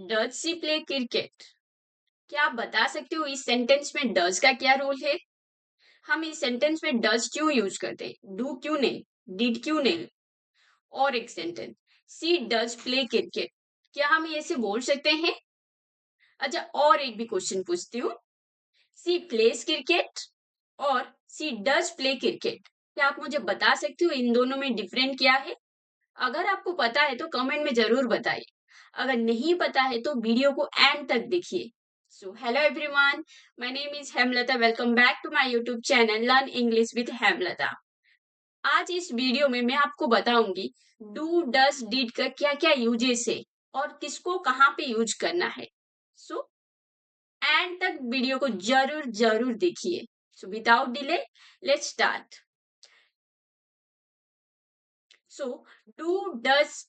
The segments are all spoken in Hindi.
Does C play cricket? क्या आप बता सकते हो इस सेंटेंस में डज का क्या रोल है? हम इस सेंटेंस में डज क्यों यूज करते हैं? डू क्यों नहीं? डिड क्यों नहीं? और एक sentence, she does play cricket, क्या हम ऐसे बोल सकते हैं? अच्छा, और एक भी क्वेश्चन पूछती हूँ। सी प्लेस क्रिकेट और सी डज प्ले क्रिकेट, क्या आप मुझे बता सकते हो इन दोनों में डिफरेंट क्या है? अगर आपको पता है तो कमेंट में जरूर बताइए। अगर नहीं पता है तो वीडियो को एंड तक देखिए। So hello everyone, my name is Hemlata. Welcome back to my YouTube channel learn English with Hemlata. आज इस वीडियो में मैं आपको बताऊंगी डू डस डिड का क्या क्या यूजेस है और किसको कहाँ पे यूज करना है। सो एंड तक वीडियो को जरूर जरूर देखिए। So without delay let's start. So do does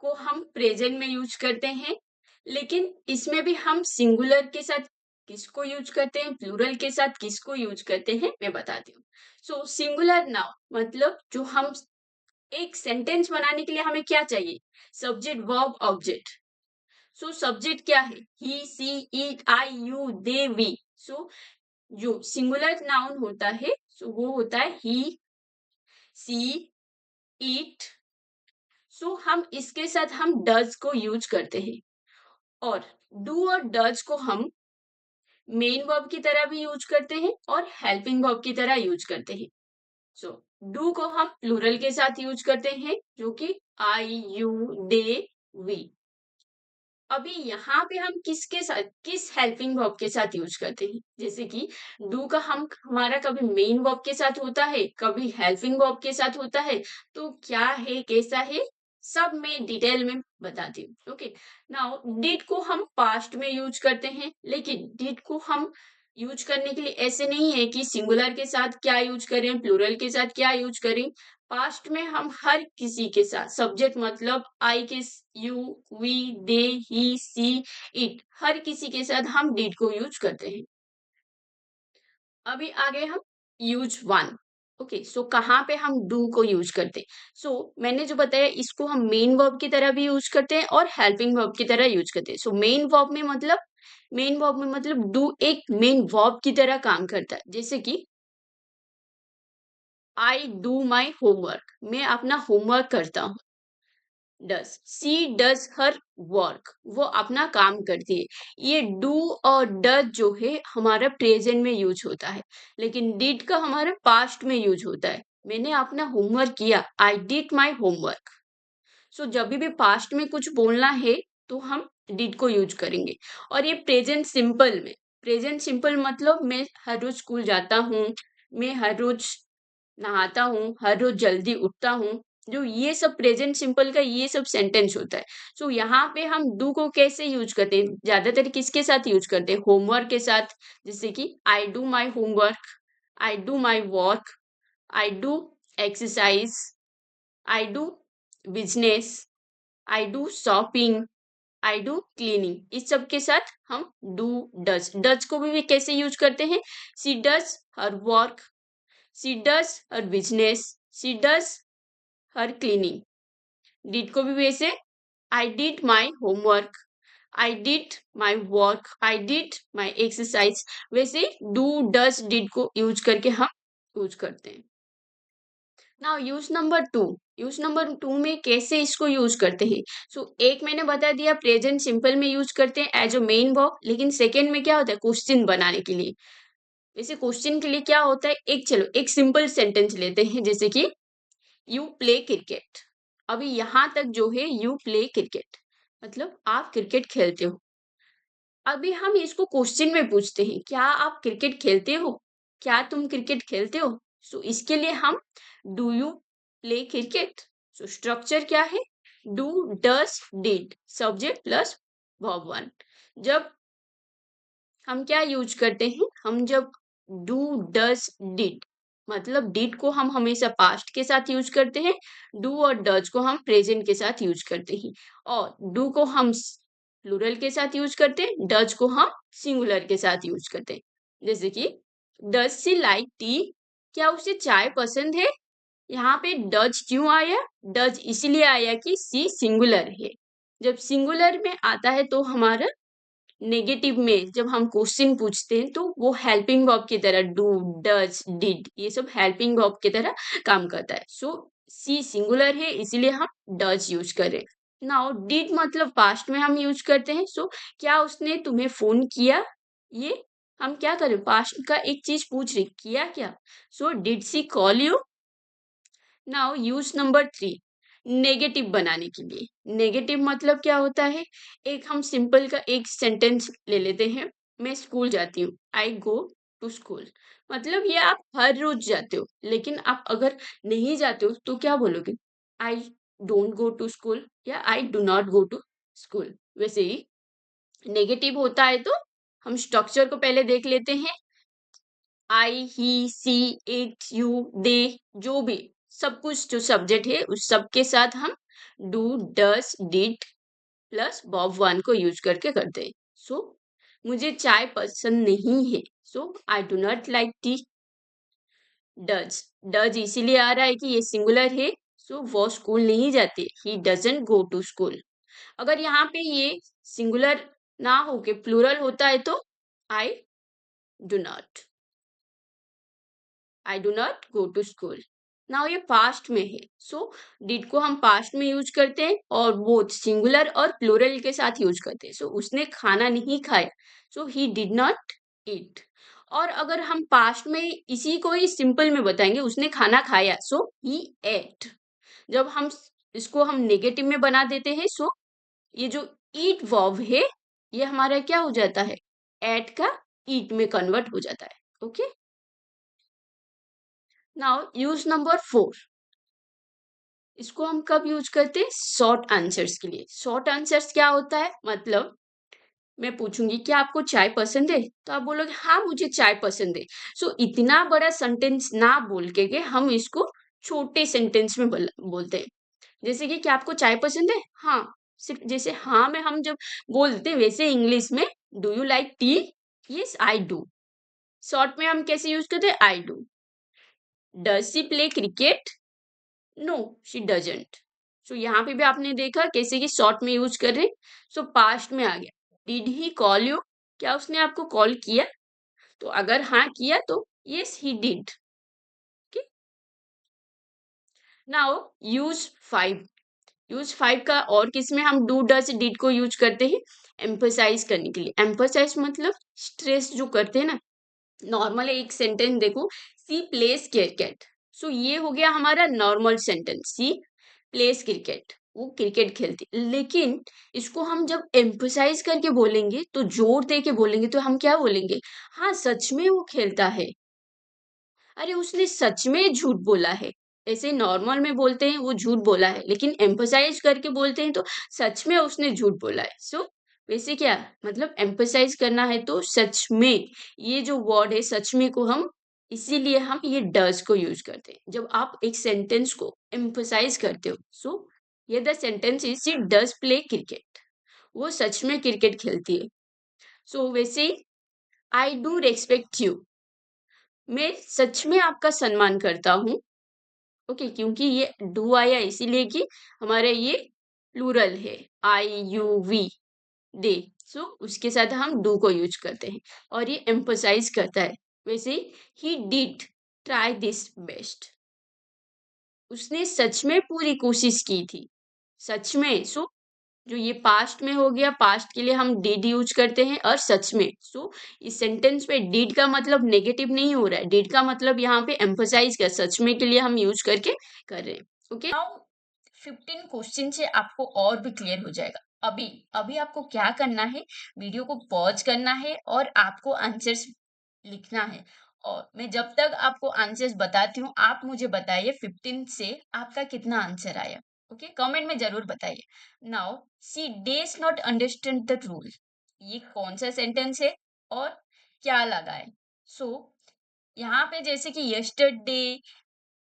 को हम प्रेजेंट में यूज करते हैं, लेकिन इसमें भी हम सिंगुलर के साथ किसको यूज करते हैं, प्लूरल के साथ किसको यूज करते हैं, मैं बताती हूँ। सो सिंगुलर नाउन मतलब जो हम एक सेंटेंस बनाने के लिए हमें क्या चाहिए? Subject verb object. So subject क्या है? He she it I you they we. So जो सिंगुलर नाउन होता है सो वो होता है ही सी इट। सो हम इसके साथ हम डज को यूज करते हैं, और डू और डज को हम मेन वर्ब की तरह भी यूज करते हैं और हेल्पिंग वर्ब की तरह यूज करते हैं। सो डू को हम प्लूरल के साथ यूज करते हैं, जो कि आई यू दे वी। अभी यहाँ पे हम किसके साथ, किस हेल्पिंग वर्ब के साथ यूज करते हैं? जैसे कि डू का हम हमारा कभी मेन वर्ब के साथ होता है, कभी हेल्पिंग वर्ब के साथ होता है। तो क्या है, कैसा है, सब मैं डिटेल में बताती हूँ। ओके, नाउ डिड को हम पास्ट में यूज करते हैं, लेकिन डिड को हम यूज करने के लिए ऐसे नहीं है कि सिंगुलर के साथ क्या यूज करें, प्लूरल के साथ क्या यूज करें। पास्ट में हम हर किसी के साथ, सब्जेक्ट मतलब आई के, you, we, they, he, she, it, हर किसी के साथ हम डिड को यूज करते हैं। अभी आगे हम यूज वन। ओके, सो कहाँ पे हम डू को यूज करते हैं? सो मैंने जो बताया इसको हम मेन वर्ब की तरह भी यूज करते हैं और हेल्पिंग वर्ब की तरह यूज करते हैं। सो मेन वर्ब में मतलब डू एक मेन वर्ब की तरह काम करता है। जैसे कि आई डू माई होमवर्क, मैं अपना होमवर्क करता हूँ। डस, सी डज हर वर्क, वो अपना काम करती है। ये डू और डज जो है हमारा प्रेजेंट में यूज होता है, लेकिन डिड का हमारा पास्ट में यूज होता है। मैंने अपना होमवर्क किया, आई डिड माई होमवर्क। सो जब भी पास्ट में कुछ बोलना है तो हम डिड को यूज करेंगे। और ये प्रेजेंट सिंपल में, प्रेजेंट सिंपल मतलब मैं हर रोज स्कूल जाता हूँ, मैं हर रोज नहाता हूँ, हर रोज जल्दी उठता हूँ। जो ये सब प्रेजेंट सिंपल का ये सब सेंटेंस होता है। सो यहाँ पे हम डू को कैसे यूज करते हैं? ज्यादातर किसके साथ यूज करते हैं? होमवर्क के साथ। जैसे कि I do my homework, I do my work, I do exercise, I do business, I do shopping, I do cleaning. इस सब के साथ हम डू डज, डज को भी कैसे यूज करते हैं? She does her work, she does her business, she does her cleaning. Did को भी वैसे, I did my homework, I did my work, I did my exercise. वैसे डू डज डिड को यूज करके हम यूज करते हैं। Now use number two, use number two में कैसे इसको यूज करते हैं? सो एक मैंने बता दिया प्रेजेंट सिंपल में यूज करते हैं एज अ मेन वर्ब, लेकिन सेकेंड में क्या होता है? क्वेश्चन बनाने के लिए। वैसे क्वेश्चन के लिए क्या होता है? एक चलो एक सिंपल सेंटेंस लेते हैं, जैसे कि यू प्ले क्रिकेट। अभी यहां तक जो है यू प्ले क्रिकेट मतलब आप क्रिकेट खेलते हो। अभी हम इसको क्वेश्चन में पूछते हैं, क्या आप क्रिकेट खेलते हो? क्या तुम क्रिकेट खेलते हो? सो इसके लिए हम do you play cricket. So structure क्या है? Do does did, subject plus verb one. जब हम क्या यूज करते हैं, हम जब डू डस डिड मतलब डिड को हम हमेशा पास्ट के साथ यूज करते हैं, डू और डज को हम प्रेजेंट के साथ यूज करते हैं। और डू को हम प्लूरल के साथ यूज करते हैं, डज को हम सिंगुलर के साथ यूज करते हैं। जैसे कि डज सी लाइक टी, क्या उसे चाय पसंद है? यहाँ पे डज क्यों आया? डज इसलिए आया कि सी सिंगुलर है। जब सिंगुलर में आता है तो हमारा नेगेटिव में जब हम क्वेश्चन पूछते हैं तो वो हेल्पिंग वर्ब की तरह डू, डज, डिड ये सब हेल्पिंग वर्ब की तरह काम करता है। सो सी सिंगुलर है इसीलिए हम डज यूज करें। नाउ डिड मतलब पास्ट में हम यूज करते हैं। सो क्या उसने तुम्हें फोन किया, ये हम क्या करें, पास्ट का एक चीज पूछ रही, किया क्या। So did she call you. Now use number 3, negative बनाने के लिए। नेगेटिव मतलब क्या होता है, एक हम सिंपल का एक सेंटेंस ले लेते हैं, मैं स्कूल जाती हूँ, आई गो टू स्कूल। मतलब ये आप हर रोज जाते हो, लेकिन आप अगर नहीं जाते हो तो क्या बोलोगे, I don't go to school या I do not go to school. वैसे ही नेगेटिव होता है तो हम स्ट्रक्चर को पहले देख लेते हैं। आई, ही, सी, इट, यू, दे, जो भी सब कुछ जो सब्जेक्ट है उस सब के साथ हम do, does, did plus verb one को यूज करके करते हैं। सो मुझे चाय पसंद नहीं है, so I do not like tea. Does, does इसीलिए आ रहा है कि ये सिंगुलर है, सो वो स्कूल नहीं जाते, he doesn't go to school. अगर यहाँ पे ये सिंगुलर ना होके प्लूरल होता है तो I do not, I do not go to school. Now ये पास्ट में है, सो डिड को हम पास्ट में यूज करते हैं और वो सिंगुलर और प्लूरल के साथ यूज करते हैं। सो उसने खाना नहीं खाया, सो ही डिड नॉट ईट। और अगर हम पास्ट में इसी को ही सिंपल में बताएंगे, उसने खाना खाया, सो ही एट। जब हम इसको हम नेगेटिव में बना देते हैं, सो ये जो ईट वर्ब है ये हमारा क्या हो जाता है, एट का ईट में कन्वर्ट हो जाता है। ओके, नाउ यूज नंबर 4, इसको हम कब यूज करते हैं, शॉर्ट आंसर्स के लिए। शॉर्ट आंसर्स क्या होता है, मतलब मैं पूछूंगी क्या आपको चाय पसंद है, तो आप बोलोगे हाँ मुझे चाय पसंद है। सो इतना बड़ा सेंटेंस ना बोल के हम इसको छोटे सेंटेंस में बोलते हैं। जैसे कि क्या आपको चाय पसंद है, हाँ। सिर्फ जैसे हाँ में हम जब बोलते हैं वैसे इंग्लिश में do you like tea, yes I do. Short में हम कैसे यूज करते हैं, I do. Does she play cricket, no she doesn't. So यहाँ पे भी आपने देखा कैसे कि शॉर्ट में यूज कर रहे। सो पास्ट में आ गया, डिड ही कॉल यू, क्या उसने आपको कॉल किया, तो अगर हाँ किया तो yes he did. Now use 5, use 5 का और किस में हम डू, डज, डिड को यूज करते हैं, एम्फसाइज करने के लिए। एम्फसाइज मतलब स्ट्रेस जो करते हैं ना। नॉर्मल एक सेंटेंस देखो, सी प्लेस क्रिकेट। सो ये हो गया हमारा नॉर्मल सेंटेंस, सी प्लेस क्रिकेट, वो क्रिकेट खेलती। लेकिन इसको हम जब एम्फसाइज करके बोलेंगे तो जोर दे के बोलेंगे तो हम क्या बोलेंगे, हाँ सच में वो खेलता है, अरे उसने सच में झूठ बोला है। ऐसे नॉर्मल में बोलते हैं वो झूठ बोला है, लेकिन एम्फसाइज करके बोलते हैं तो सच में उसने झूठ बोला है। सो वैसे क्या मतलब एम्फसाइज करना है तो सच में, ये जो वर्ड है सच में को हम, इसीलिए हम ये डज को यूज करते हैं जब आप एक सेंटेंस को एम्फसाइज करते हो। सो ये the sentence is she does play cricket, वो सच में क्रिकेट खेलती है। सो वैसे आई डू रेस्पेक्ट यू, मैं सच में आपका सम्मान करता हूँ। ओके, क्योंकि ये डू आया इसीलिए कि हमारा ये प्लूरल है, आई यू वी दे। सो उसके साथ हम डू को यूज करते हैं और ये एम्फसाइज करता है। वैसे he did try this best, उसने सच में पूरी कोशिश की थी, सच में। सो जो ये पास्ट में हो गया, पास्ट के लिए हम डिड यूज करते हैं और सच में। सो इस सेंटेंस में डिड का मतलब नेगेटिव नहीं हो रहा है, डिड का मतलब यहाँ पे एम्फसाइज कर, सच में के लिए हम यूज करके कर रहे हैं। ओके, नाउ 15 क्वेश्चन से आपको और भी क्लियर हो जाएगा। अभी अभी आपको क्या करना है, वीडियो को पॉज करना है और आपको आंसर्स लिखना है। और मैं जब तक आपको आंसर्स बताती हूँ आप मुझे बताइए 15 से आपका कितना आंसर आया। ओके, कमेंट में जरूर बताइए। Now see days not understand the rule, ये कौन सा सेंटेंस है और क्या लगा है। सो यहाँ पे जैसे कि यस्टरडे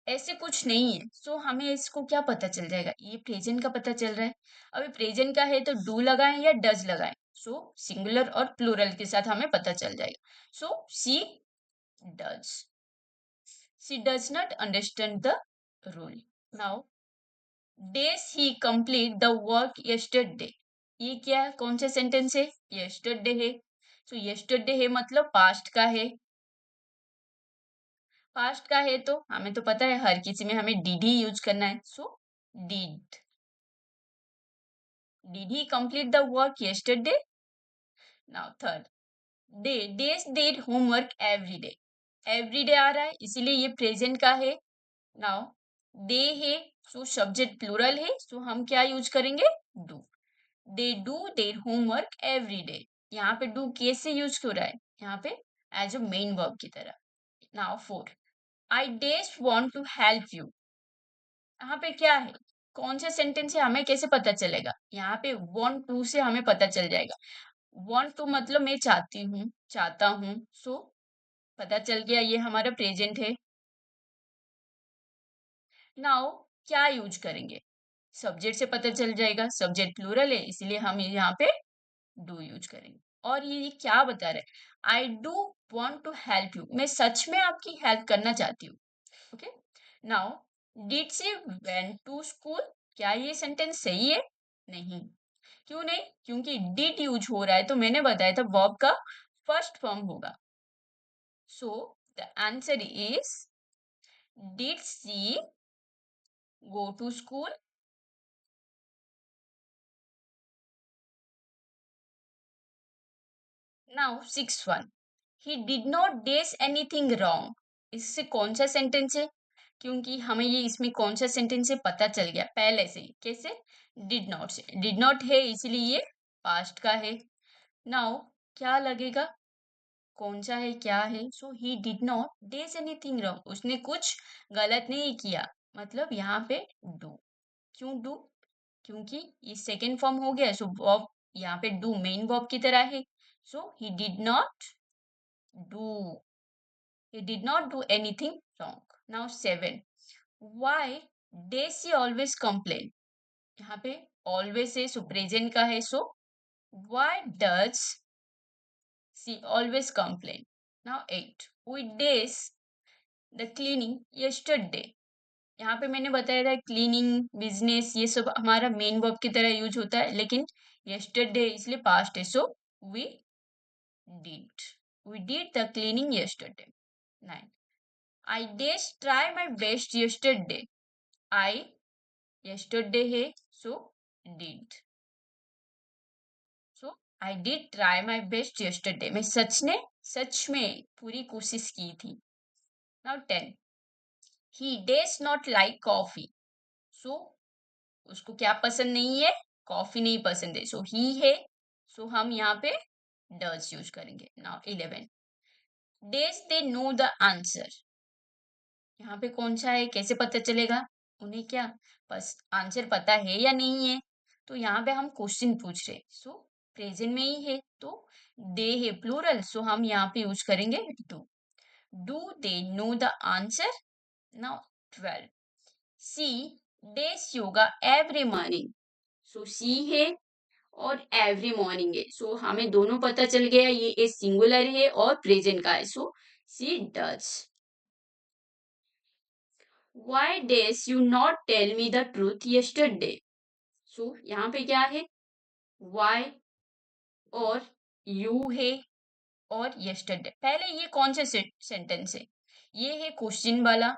ऐसे कुछ नहीं है, सो हमें इसको क्या पता चल जाएगा, ये प्रेजेंट का पता चल रहा है। अभी प्रेजेंट का है तो डू लगाएं या डज लगाएं। सो सिंगुलर और प्लूरल के साथ हमें पता चल जाएगा। So she does, she does not understand the rule. Now does he complete the work yesterday, ये क्या है, कौन सा सेंटेंस है, यस्टरडे है। सो यस्टरडे है मतलब पास्ट का है। पास्ट का है तो हमें तो पता है हर किसी में हमें डिड ही यूज करना है। So did he complete the work yesterday. Now third, does did homework every day. Every day आ रहा है इसीलिए ये प्रेजेंट का है। नाउ दे है, सो सब्जेक्ट प्लूरल है, सो हम क्या यूज करेंगे, do. They do their homework every day. यहाँ पे डू कैसे यूज हो रहा है, यहाँ पे एज अ मेन वर्ब की तरह। Now four, I does want to help you. यहाँ पे क्या है, कौन सा सेंटेंस है, हमें कैसे पता चलेगा, यहाँ पे वांट टू से हमें पता चल जाएगा। वांट टू मतलब मैं चाहती हूँ, चाहता हूँ। सो पता चल गया ये हमारा प्रेजेंट है। नाउ क्या यूज करेंगे, सब्जेक्ट से पता चल जाएगा, सब्जेक्ट प्लूरल है इसीलिए हम यहाँ पे डू यूज करेंगे। और ये क्या बता रहे हैं, I do want to help you, मैं सच में आपकी हेल्प करना चाहती हूँ। Okay, now did she went to school, क्या ये सेंटेंस सही है, नहीं। क्यों नहीं, क्योंकि डिड यूज हो रहा है, तो मैंने बताया था वर्ब का फर्स्ट फॉर्म होगा। So the answer is did she go to school. Now six one, he did not dash anything wrong। इससे कौन सा सेंटेंस है, क्योंकि हमें ये इसमें कौन सा सेंटेंस है पता चल गया पहले से ही, कैसे, डिड नॉट से, डिड नॉट है इसलिए ये पास्ट का है। नाउ क्या लगेगा, कौन सा है, क्या है, so he did not does anything wrong, उसने कुछ गलत नहीं किया, मतलब यहाँ पे डू। क्यों डू, क्योंकि ये सेकेंड फॉर्म हो गया, सो वर्ब यहाँ पे डू मेन वर्ब की तरह है। So he did not do, he did not do anything wrong. Now seven, why does she always complain? यहाँ पे always है, सो प्रेजेंट का है, सो why does she always complain? Now eight, we days the cleaning yesterday। यहाँ पे मैंने बताया था क्लीनिंग, बिजनेस, ये सब हमारा मेन वर्ब की तरह यूज होता है, लेकिन yesterday इसलिए पास्ट है, सो we did, we did the cleaning yesterday। Nine, I did try my best yesterday। I yesterday है, so did, so I did try my best yesterday। मैं सच में पूरी कोशिश की थी। Now 10, he does not like coffee। So उसको क्या पसंद नहीं है, कॉफी नहीं पसंद है, सो ही है, सो हम यहाँ पे does यूज करेंगे। Now 11, does they know the answer। यहाँ पे कौन सा है, कैसे पता चलेगा, उन्हें क्या बस आंसर पता है या नहीं है, तो यहाँ पे हम क्वेश्चन पूछ रहे, सो प्रेजेंट में ही है, तो दे है प्लूरल, सो हम यहाँ पे यूज करेंगे do they know the answer. Now 12, she does yoga every morning. So she है और एवरी मॉर्निंग है, सो हमें दोनों पता चल गया, ये एक सिंगुलर है और प्रेजेंट का है, सो she does. Why days you not tell me the truth yesterday? So यहाँ पे क्या है, why और you है और yesterday। पहले ये कौन से सेंटेंस है, ये है क्वेश्चन वाला,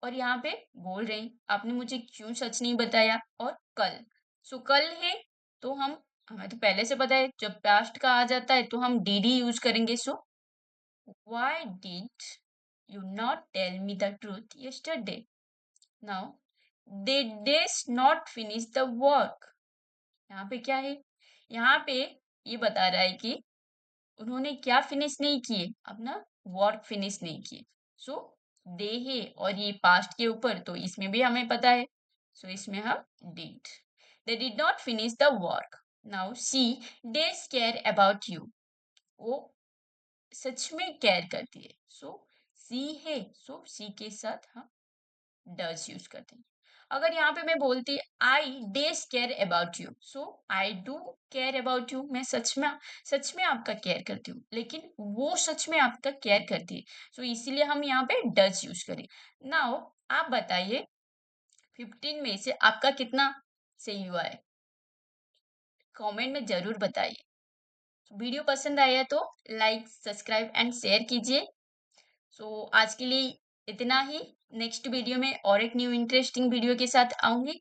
और यहाँ पे बोल रहे हैं आपने मुझे क्यों सच नहीं बताया, और कल। सो कल है, तो हम, हमें तो पहले से पता है जब पास्ट का आ जाता है तो हम did ही यूज करेंगे। सो why did you not tell me the truth yesterday? Now they did not finish the work। यहाँ पे क्या है, यहाँ पे ये बता रहा है कि उन्होंने क्या फिनिश नहीं किए, अपना वर्क फिनिश नहीं किए। सो दे है और ये पास्ट के ऊपर, तो इसमें भी हमें पता है, सो इसमें हम did, they did not finish the work. Now see days care about you, वो सच में केयर करती है, सो सी है, सो सी के साथ हम डज यूज करते हैं। अगर यहाँ पे मैं बोलती I does care about you, so I do care about you, मैं सच में आपका केयर करती हूँ, लेकिन वो सच में आपका केयर करती है, सो इसीलिए हम यहाँ पे डज यूज करें। नाउ आप बताइए 15 में से आपका कितना सही हुआ है, कमेंट में ज़रूर बताइए। वीडियो पसंद आया तो लाइक, सब्सक्राइब एंड शेयर कीजिए। सो आज के लिए इतना ही। नेक्स्ट वीडियो में और एक न्यू इंटरेस्टिंग वीडियो के साथ आऊँगी।